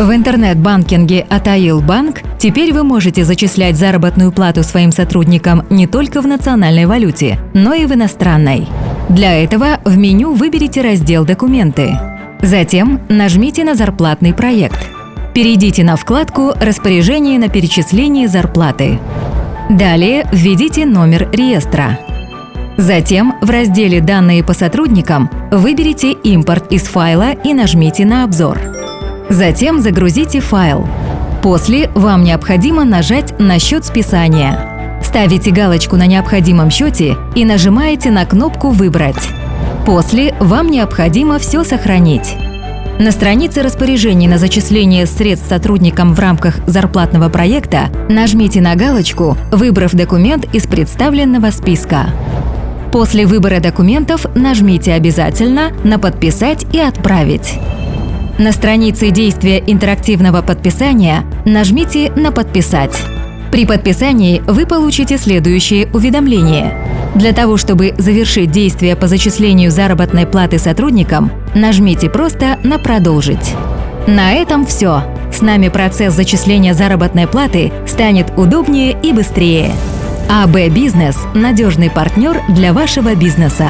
В интернет-банкинге от АИЛ Банк теперь вы можете зачислять заработную плату своим сотрудникам не только в национальной валюте, но и в иностранной. Для этого в меню выберите раздел «Документы». Затем нажмите на зарплатный проект. Перейдите на вкладку «Распоряжение на перечисление зарплаты». Далее введите номер реестра. Затем в разделе «Данные по сотрудникам» выберите «Импорт из файла» и нажмите на «Обзор». Затем загрузите файл. После вам необходимо нажать на счет списания. Ставите галочку на необходимом счете и нажимаете на кнопку «Выбрать». После вам необходимо все сохранить. На странице распоряжений на зачисление средств сотрудникам в рамках зарплатного проекта нажмите на галочку, выбрав документ из представленного списка. После выбора документов нажмите обязательно на «Подписать» и «Отправить». На странице действия интерактивного подписания нажмите на «Подписать». При подписании вы получите следующее уведомление. Для того, чтобы завершить действие по зачислению заработной платы сотрудникам, нажмите просто на «Продолжить». На этом все. С нами процесс зачисления заработной платы станет удобнее и быстрее. АБ Бизнес – надежный партнер для вашего бизнеса.